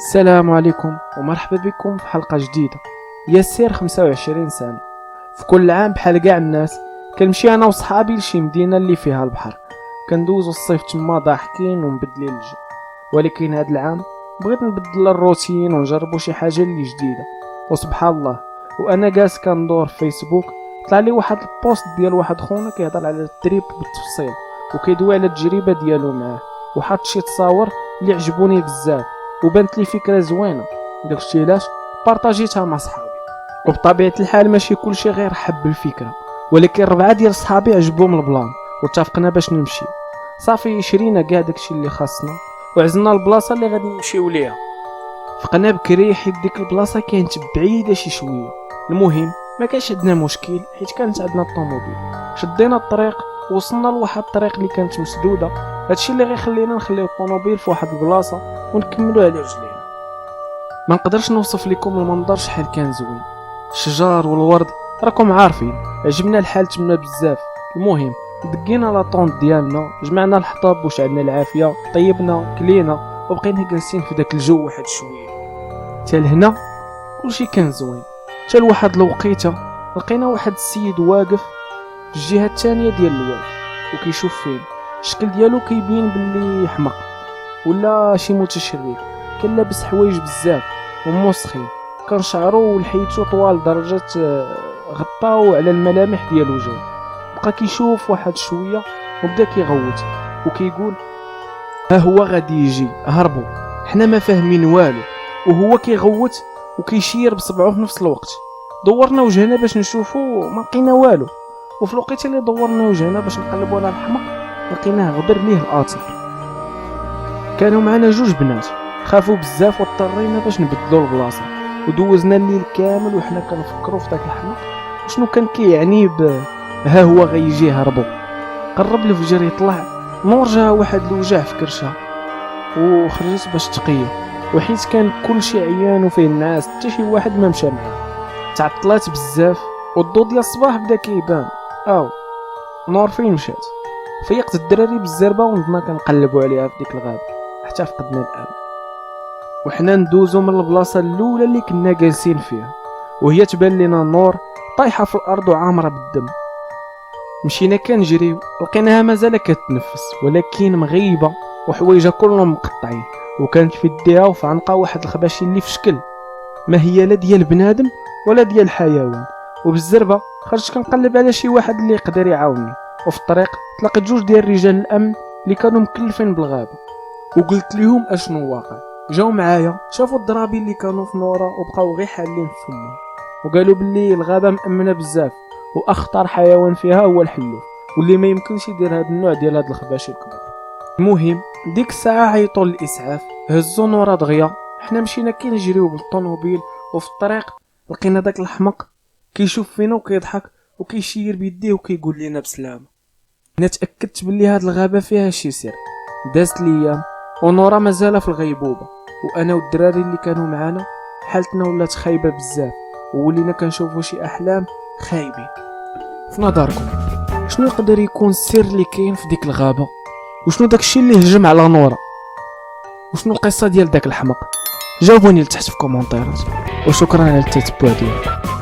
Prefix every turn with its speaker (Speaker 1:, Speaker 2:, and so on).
Speaker 1: السلام عليكم ومرحبا بكم في حلقة جديدة. ياسر 25 سنة. في كل عام بحال كاع الناس كنمشي انا وصحابي لشي مدينة اللي فيها البحر، كندوزو الصيف تما ضاحكين ومبدلين الجو. ولكن هاد العام بغيت نبدل الروتين ونجربو شي حاجة اللي جديدة. وسبحان الله وانا جالس كندور في فيسبوك طلع لي واحد البوست ديال واحد خونا كيهضر على التريب بالتفصيل وكيدوي على التجربة ديالو معاه، وحط شي تصاور اللي عجبوني بزاف وبانت لي فكره زوينه. داكشي علاش بارطاجيتها مع صحابي. وبطبيعه الحال ماشي كلشي غير حب الفكره، ولكن 4 ديال صحابي عجبهم البلان واتفقنا باش نمشي. صافي شرينا كاع داكشي اللي خاصنا وعزلنا البلاصه اللي غادي نمشيو ليها. فقنا بكري حيت ديك البلاصه كانت بعيده شي شويه. المهم ما كانش عندنا مشكل حيت كانت عندنا الطوموبيل. شدينا الطريق وصلنا لواحد الطريق اللي كانت مسدوده، هادشي اللي غيخلينا نخليو الطوموبيل في واحد البلاصه ونكملوا على رجلينا. ما نقدرش نوصف لكم المنظر شحال كان زوين، الشجار والورد راكم عارفين. عجبنا الحال تما بزاف. المهم دقينا لا طونط ديالنا، جمعنا الحطب وشعلنا العافيه، طيبنا كلينا وبقينا جالسين في داك الجو واحد شويه. حتى لهنا كلشي كان زوين. حتى لواحد الوقيته لقينا واحد السيد واقف في الجهه الثانيه ديال الواد وكيشوف فين. الشكل ديالو كيبين باللي حمق ولا شي متشرد. كان لابس حوايج بزاف وموسخين، كان شعرو ولحيتو طوال لدرجه غطاو على الملامح ديال وجهو. بقى كيشوف واحد شويه وبدا كيغوت وكيقول ها هو غادي يجي، هربوا حنا ما فاهمين والو. وهو كيغوت وكيشير بصبعو في نفس الوقت. دورنا وجهنا باش نشوفو ما لقينا والو، وفي الوقت اللي دورنا وجهنا باش نقلبوا على الحمق لقيناه غبر ليه الاثر. كانوا معنا 2 بنات خافوا بزاف واضطرينا باش نبدلوا البلاصه، ودوزنا الليل كامل وحنا كنفكروا في داك الحمق وشنو كان كيعني ها هو غيجي هربوا. قرب الفجر يطلع، نور جا واحد الوجع في كرشها وخرجت باش تقيه، وحيت كان كلشي عيان وفيه الناس حتى شي واحد ما مشى معاه. تعطلات بزاف والضو ديال الصباح بدا كيبان. نور فين مشات؟ فيقت الدراري بالزربه ونضنا كنقلبوا عليها في ديك الغابه حتى فقدنا الامل. وحنا ندوزو من البلاصه الاولى اللي كنا جالسين فيها وهي تبان لنا نور طايحه في الارض وعامره بالدم. مشينا كنجريو لقيناها مازال كتنفس ولكن مغيبه وحوايجها كلهم مقطعين، وكانت في يديها وفي عنقها واحد الخباشي اللي في شكل ما هي لا ديال بنادم ولا ديال حيوان. وبالزربه خرجت كنقلب على شي واحد اللي يقدر يعاوني، وفي الطريق تلاقيت 2 ديال رجال الامن اللي كانوا مكلفين بالغابه وقلت لهم اشنو واقع. جاو معايا شافوا الضرابي اللي كانوا في نورا وبقاو غير حالين في فمهم، وقالوا باللي الغابه مأمنه بزاف واخطر حيوان فيها هو الحلوف واللي ما يمكنش يدير هذا النوع ديال هاد الخباشي الكبار. المهم ديك الساعه عيطوا للاسعاف، هزوا نورا دغيا. حنا مشينا كنجريو بالطوموبيل وفي الطريق لقينا داك الحمق كيشوف فينا وكيضحك وكيشير بيديه وكيقول لنا بسلامه. انا تاكدت باللي هاد الغابه فيها شي سر. دازت الايام ونورا مازال في الغيبوبه، وانا والدراري اللي كانوا معانا حالتنا ولات خايبه بزاف وولينا كنشوفوا شي احلام خايبين. في نظركم شنو يقدر يكون السر اللي كاين في ديك الغابه؟ وشنو داكشي اللي هجم على نورا؟ وشنو القصه ديال داك الحمق؟ جاوبوني لتحت في كومونتيرات، وشكرا على التتبع ديالكم.